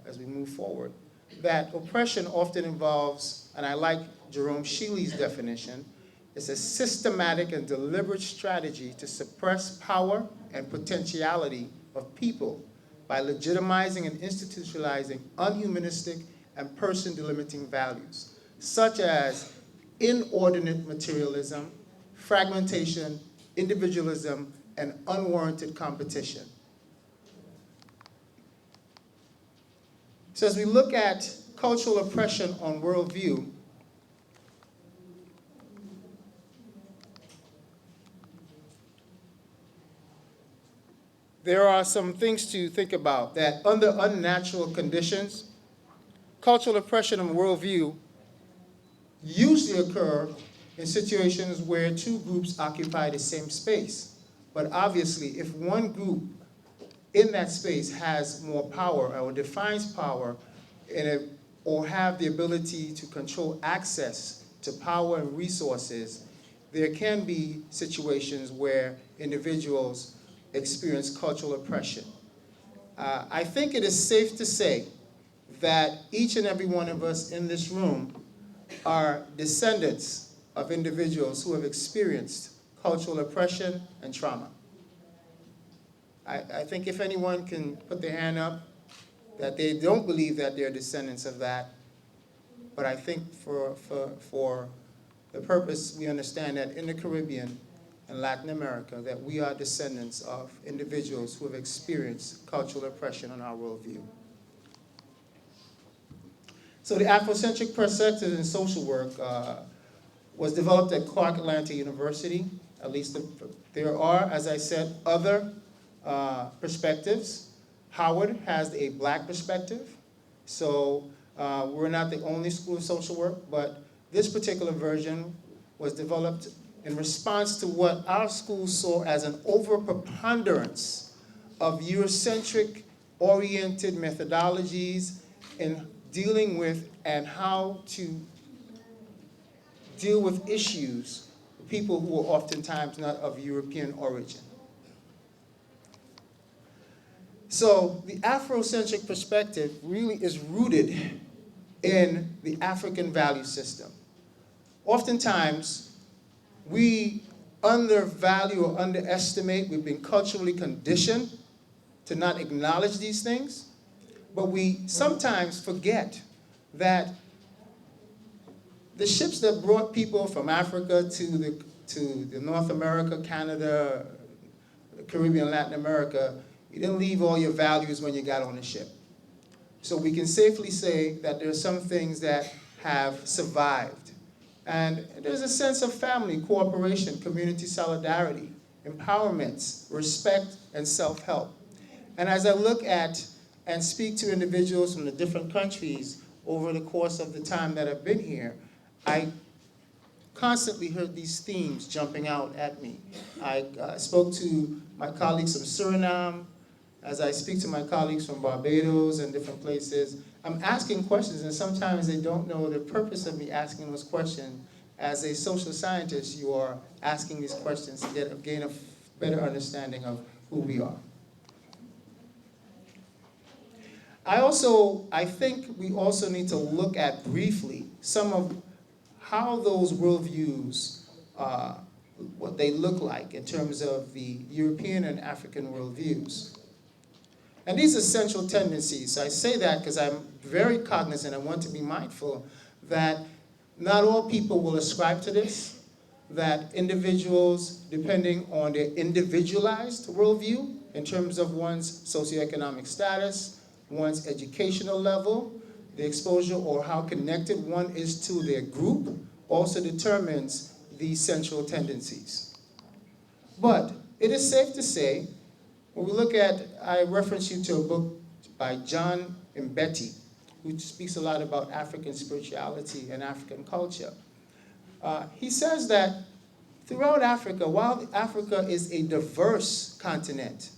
as we move forward, that oppression often involves, and I like Jerome Shealy's definition, it's a systematic and deliberate strategy to suppress power and potentiality of people by legitimizing and institutionalizing unhumanistic and person-delimiting values, such as inordinate materialism, fragmentation, individualism, and unwarranted competition. So as we look at cultural oppression on worldview, there are some things to think about, that under unnatural conditions, cultural oppression on worldview usually occur in situations where two groups occupy the same space. But obviously, if one group in that space has more power or defines power or have the ability to control access to power and resources, there can be situations where individuals experience cultural oppression. I think it is safe to say that each and every one of us in this room are descendants of individuals who have experienced cultural oppression and trauma. I think if anyone can put their hand up that they don't believe that they're descendants of that, but I think for the purpose, we understand that in the Caribbean and Latin America, that we are descendants of individuals who have experienced cultural oppression on our worldview. So the Afrocentric Perspective in social work was developed at Clark Atlanta University. At least there are, as I said, other perspectives. Howard has a black perspective. So we're not the only school of social work, but this particular version was developed in response to what our school saw as an overpreponderance of Eurocentric-oriented methodologies in dealing with and how to deal with issues with people who are oftentimes not of European origin. So the Afrocentric perspective really is rooted in the African value system. Oftentimes, we undervalue or underestimate, we've been culturally conditioned to not acknowledge these things, but we sometimes forget that the ships that brought people from Africa to the North America, Canada, the Caribbean, Latin America, you didn't leave all your values when you got on the ship. So we can safely say that there are some things that have survived. And there's a sense of family, cooperation, community solidarity, empowerment, respect, and self-help. And as I look at and speak to individuals from the different countries over the course of the time that I've been here, I constantly heard these themes jumping out at me. I spoke to my colleagues from Suriname. As I speak to my colleagues from Barbados and different places, I'm asking questions, and sometimes they don't know the purpose of me asking those questions. As a social scientist, you are asking these questions to gain a better understanding of who we are. I think we also need to look at briefly some of how those worldviews, what they look like in terms of the European and African worldviews. And these are central tendencies. I say that because I'm very cognizant, I want to be mindful that not all people will ascribe to this, that individuals, depending on their individualized worldview, in terms of one's socioeconomic status, one's educational level, the exposure or how connected one is to their group, also determines these central tendencies. But it is safe to say, when we look at, I reference you to a book by John Mbeki, who speaks a lot about African spirituality and African culture. He says that throughout Africa, while Africa is a diverse continent,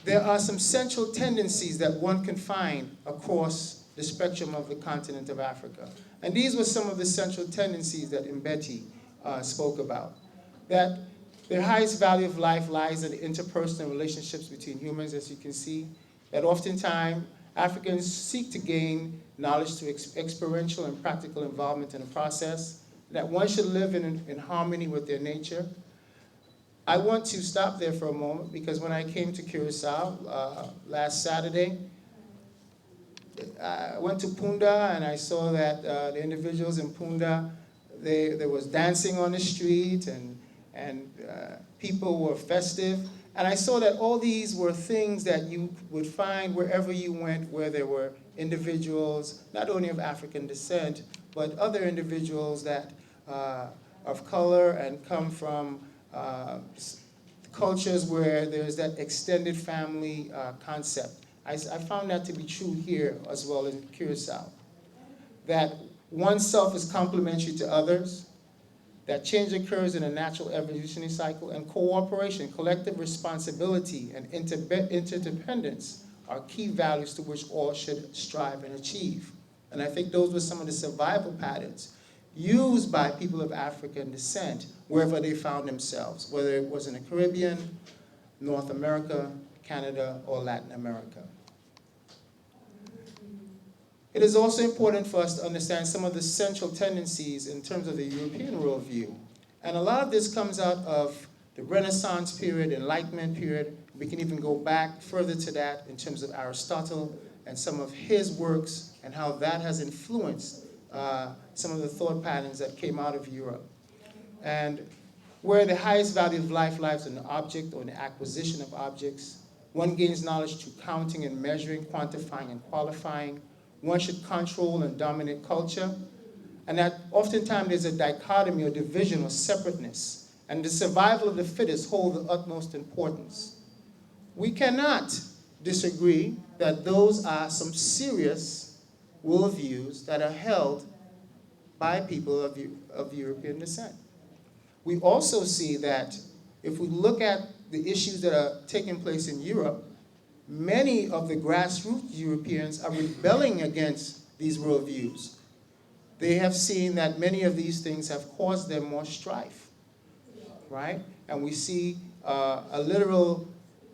there are some central tendencies that one can find across the spectrum of the continent of Africa. And these were some of the central tendencies that Mbeki spoke about. That the highest value of life lies in the interpersonal relationships between humans, as you can see. That oftentimes, Africans seek to gain knowledge through experiential and practical involvement in the process, that one should live in harmony with their nature. I want to stop there for a moment because when I came to Curacao last Saturday, I went to Punda and I saw that the individuals in Punda, there was dancing on the street and people were festive. And I saw that all these were things that you would find wherever you went, where there were individuals, not only of African descent, but other individuals that of color and come from cultures where there's that extended family concept. I found that to be true here as well in Curacao. That oneself is complementary to others, that change occurs in a natural evolutionary cycle, and cooperation, collective responsibility, and interdependence are key values to which all should strive and achieve. And I think those were some of the survival patterns used by people of African descent wherever they found themselves, whether it was in the Caribbean, North America, Canada, or Latin America. It is also important for us to understand some of the central tendencies in terms of the European worldview. And a lot of this comes out of the Renaissance period, Enlightenment period. We can even go back further to that in terms of Aristotle and some of his works and how that has influenced some of the thought patterns that came out of Europe. And where the highest value of life lies in the object or in the acquisition of objects, one gains knowledge through counting and measuring, quantifying and qualifying. One should control and dominate culture, and that oftentimes there's a dichotomy or division or separateness, and the survival of the fittest hold the utmost importance. We cannot disagree that those are some serious worldviews that are held by people of European descent. We also see that if we look at the issues that are taking place in Europe, many of the grassroots Europeans are rebelling against these worldviews. They have seen that many of these things have caused them more strife, right? And we see a literal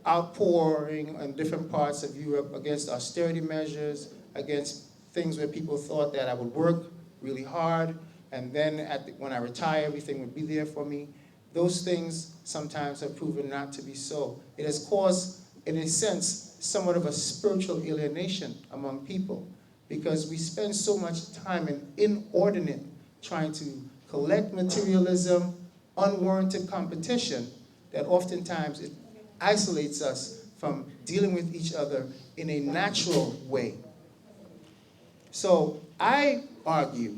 outpouring in different parts of Europe against austerity measures, against things where people thought that I would work really hard, and then when I retire, everything would be there for me. Those things sometimes have proven not to be so. It has caused, in a sense, somewhat of a spiritual alienation among people because we spend so much time in inordinate trying to collect materialism, unwarranted competition, that oftentimes it isolates us from dealing with each other in a natural way. So I argue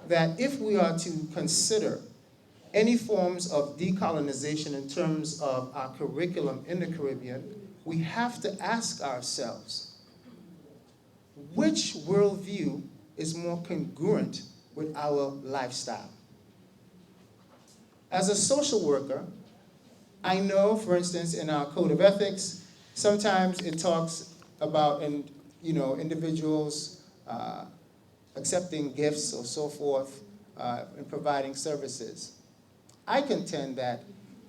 that if we are to consider any forms of decolonization in terms of our curriculum in the Caribbean, we have to ask ourselves, which worldview is more congruent with our lifestyle? As a social worker, I know, for instance, in our code of ethics, sometimes it talks about individuals accepting gifts or so forth and providing services. I contend that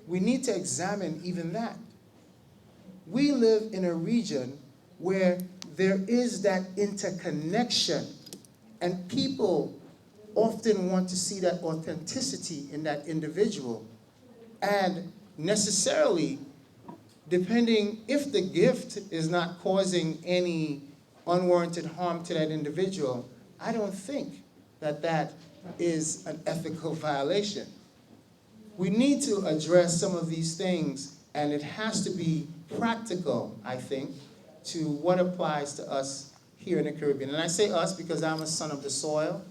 we need to examine even that. We live in a region where there is that interconnection, and people often want to see that authenticity in that individual. And necessarily, depending if the gift is not causing any unwarranted harm to that individual, I don't think that that is an ethical violation. We need to address some of these things, and it has to be practical, I think, to what applies to us here in the Caribbean. And I say us because I'm a son of the soil.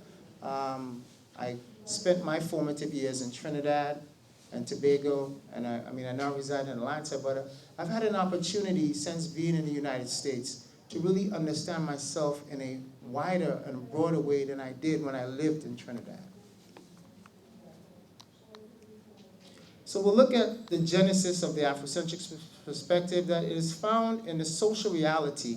I spent my formative years in Trinidad and Tobago, and I now reside in Atlanta, but I've had an opportunity since being in the United States to really understand myself in a wider and broader way than I did when I lived in Trinidad. So we'll look at the genesis of the Afrocentric perspective, that it is found in the social reality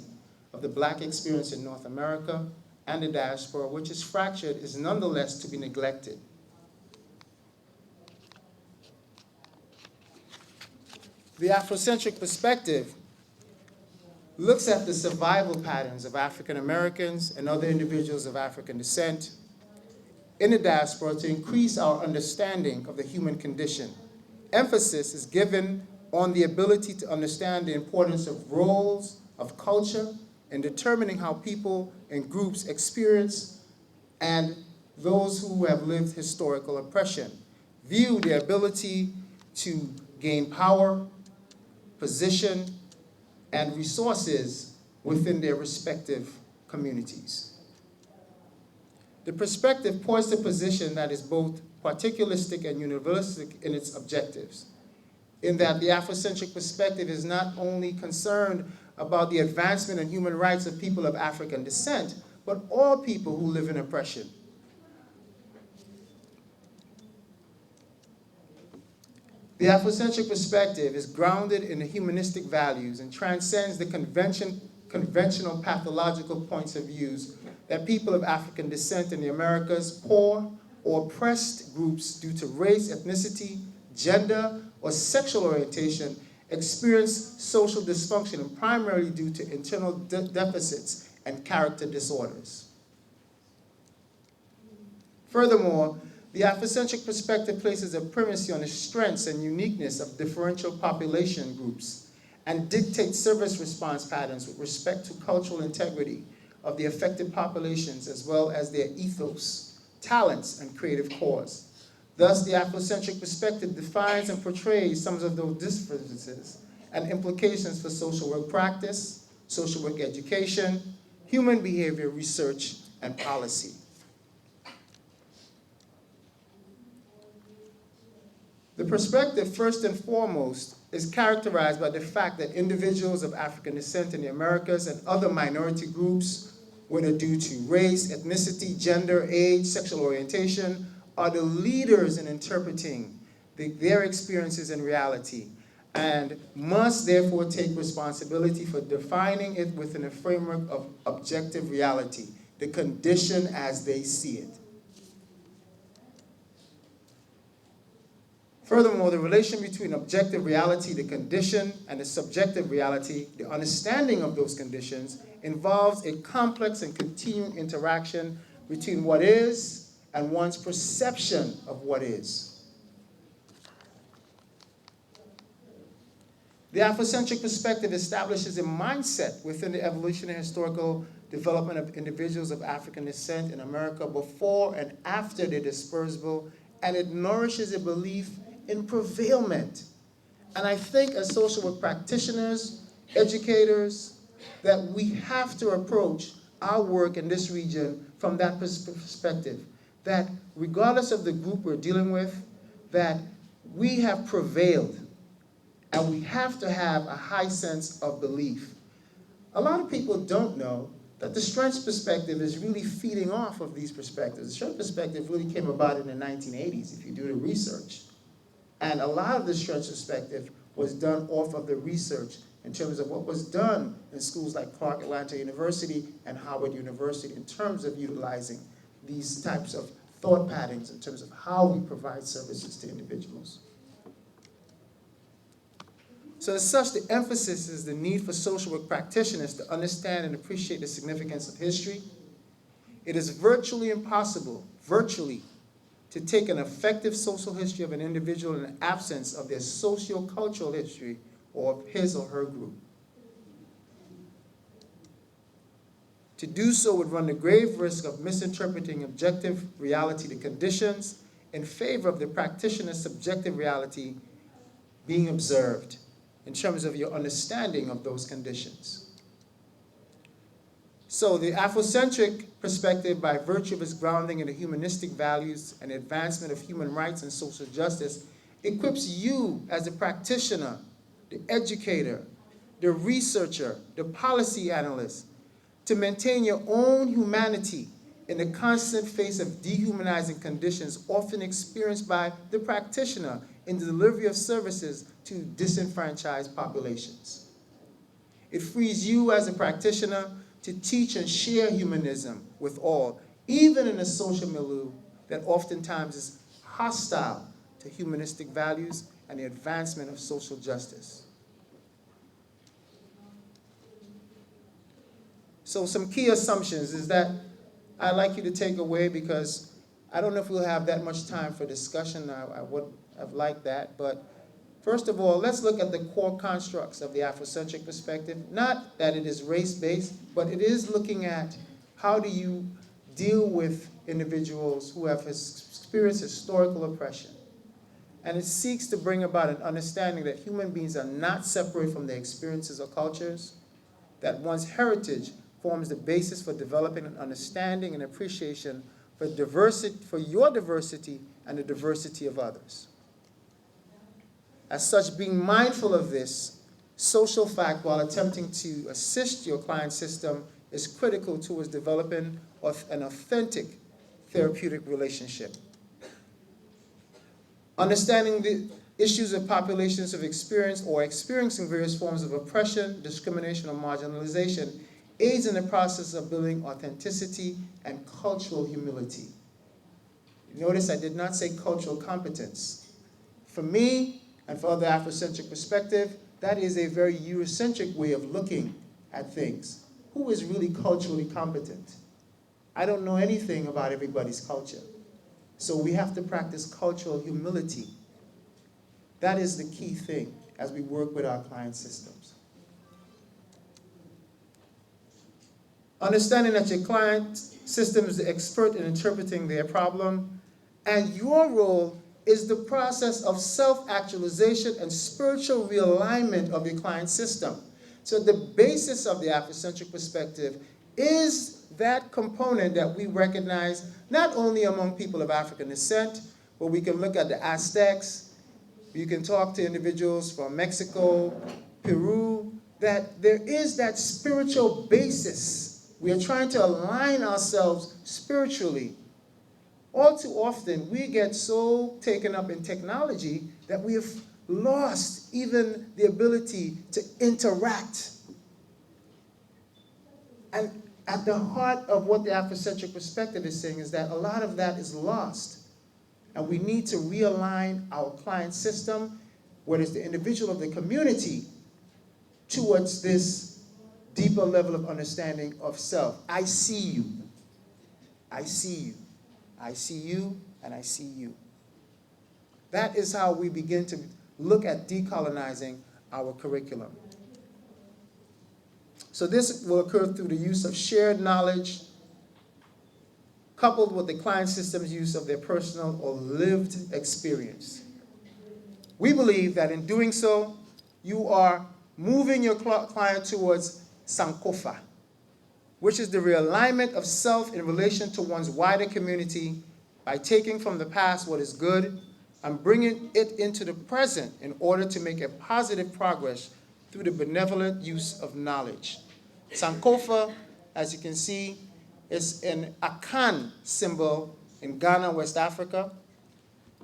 of the Black experience in North America and the diaspora, which is fractured, is nonetheless to be neglected. The Afrocentric perspective looks at the survival patterns of African Americans and other individuals of African descent in the diaspora to increase our understanding of the human condition. Emphasis is given on the ability to understand the importance of roles, of culture, in determining how people and groups experience and those who have lived historical oppression. View their ability to gain power, position, and resources within their respective communities. The perspective points to a position that is both particularistic and universalistic in its objectives, in that the Afrocentric perspective is not only concerned about the advancement and human rights of people of African descent, but all people who live in oppression. The Afrocentric perspective is grounded in the humanistic values and transcends the conventional pathological points of views that people of African descent in the Americas, poor or oppressed groups due to race, ethnicity, gender, or sexual orientation experience social dysfunction primarily due to internal deficits and character disorders. Furthermore, the Afrocentric perspective places a primacy on the strengths and uniqueness of differential population groups and dictates service response patterns with respect to cultural integrity of the affected populations as well as their ethos, talents, and creative cause. Thus, the Afrocentric perspective defines and portrays some of those differences and implications for social work practice, social work education, human behavior research, and policy. The perspective, first and foremost, is characterized by the fact that individuals of African descent in the Americas and other minority groups, whether due to race, ethnicity, gender, age, sexual orientation, are the leaders in interpreting their experiences in reality and must therefore take responsibility for defining it within a framework of objective reality, the condition as they see it. Furthermore, the relation between objective reality, the condition, and the subjective reality, the understanding of those conditions, involves a complex and continuing interaction between what is and one's perception of what is. The Afrocentric perspective establishes a mindset within the evolutionary historical development of individuals of African descent in America before and after their dispersal, and it nourishes a belief in prevailment. And I think as social work practitioners, educators, that we have to approach our work in this region from that perspective, that regardless of the group we're dealing with, that we have prevailed, and we have to have a high sense of belief. A lot of people don't know that the strengths perspective is really feeding off of these perspectives. The strength perspective really came about in the 1980s, if you do the research. And a lot of the strengths perspective was done off of the research in terms of what was done in schools like Clark Atlanta University and Howard University in terms of utilizing these types of thought patterns in terms of how we provide services to individuals. So as such, the emphasis is the need for social work practitioners to understand and appreciate the significance of history. It is virtually impossible, to take an effective social history of an individual in the absence of their socio-cultural history or of his or her group. To do so would run the grave risk of misinterpreting objective reality to conditions in favor of the practitioner's subjective reality being observed in terms of your understanding of those conditions. So the Afrocentric perspective, by virtue of its grounding in the humanistic values and advancement of human rights and social justice, equips you as a practitioner, the educator, the researcher, the policy analyst, to maintain your own humanity in the constant face of dehumanizing conditions often experienced by the practitioner in the delivery of services to disenfranchised populations. It frees you as a practitioner to teach and share humanism with all, even in a social milieu that oftentimes is hostile to humanistic values and the advancement of social justice. So some key assumptions is that I'd like you to take away, because I don't know if we'll have that much time for discussion. I would have liked that. But first of all, let's look at the core constructs of the Afrocentric perspective. Not that it is race-based, but it is looking at how do you deal with individuals who have experienced historical oppression. And it seeks to bring about an understanding that human beings are not separate from their experiences or cultures, that one's heritage forms the basis for developing an understanding and appreciation for diversity, for your diversity and the diversity of others. As such, being mindful of this social fact while attempting to assist your client system is critical towards developing an authentic therapeutic relationship. Understanding the issues of populations of experience or experiencing various forms of oppression, discrimination, or marginalization aids in the process of building authenticity and cultural humility. Notice I did not say cultural competence. For me, and for other Afrocentric perspective, that is a very Eurocentric way of looking at things. Who is really culturally competent? I don't know anything about everybody's culture. So we have to practice cultural humility. That is the key thing as we work with our client systems. Understanding that your client system is the expert in interpreting their problem, and your role is the process of self-actualization and spiritual realignment of your client system. So the basis of the Afrocentric perspective is that component that we recognize not only among people of African descent, but we can look at the Aztecs, you can talk to individuals from Mexico, Peru, that there is that spiritual basis. We are trying to align ourselves spiritually. All too often, we get so taken up in technology that we have lost even the ability to interact. And at the heart of what the Afrocentric perspective is saying is that a lot of that is lost. And we need to realign our client system, whether it's the individual or the community, towards this deeper level of understanding of self. I see you. I see you. I see you, and I see you. That is how we begin to look at decolonizing our curriculum. So this will occur through the use of shared knowledge, coupled with the client system's use of their personal or lived experience. We believe that in doing so, you are moving your client towards Sankofa, which is the realignment of self in relation to one's wider community by taking from the past what is good and bringing it into the present in order to make a positive progress through the benevolent use of knowledge. Sankofa, as you can see, is an Akan symbol in Ghana, West Africa.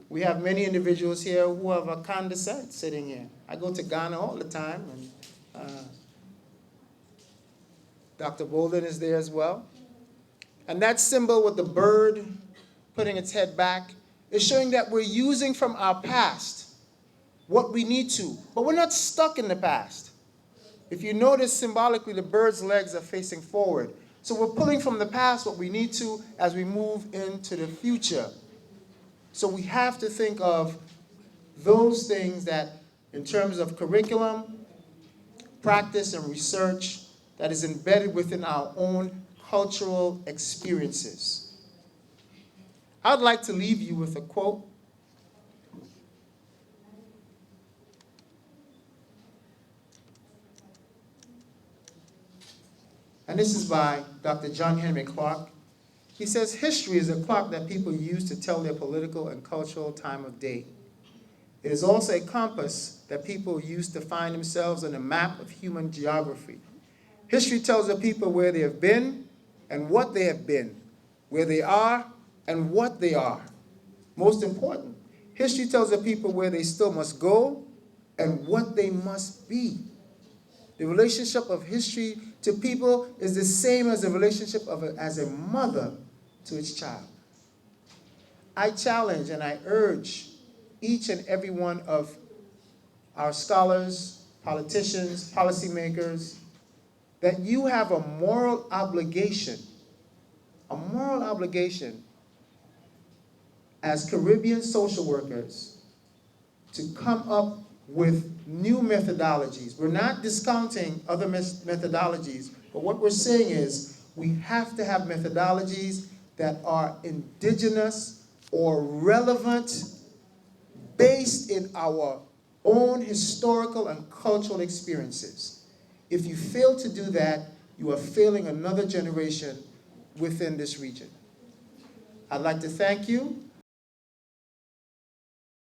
We have many individuals here who have Akan descent sitting here. I go to Ghana all the time, and Dr. Bolden is there as well. And that symbol with the bird putting its head back is showing that we're using from our past what we need to, but we're not stuck in the past. If you notice symbolically, the bird's legs are facing forward. So we're pulling from the past what we need to as we move into the future. So we have to think of those things that, in terms of curriculum, practice, and research, that is embedded within our own cultural experiences. I'd like to leave you with a quote. And this is by Dr. John Henry Clark. He says, history is a clock that people use to tell their political and cultural time of day. It is also a compass that people use to find themselves on a map of human geography. History tells the people where they have been and what they have been, where they are and what they are. Most important, history tells the people where they still must go and what they must be. The relationship of history to people is the same as the relationship as a mother to its child. I challenge and I urge each and every one of our scholars, politicians, policymakers, that you have a moral obligation as Caribbean social workers to come up with new methodologies. We're not discounting other methodologies, but what we're saying is we have to have methodologies that are indigenous or relevant, based in our own historical and cultural experiences. If you fail to do that, you are failing another generation within this region. I'd like to thank you.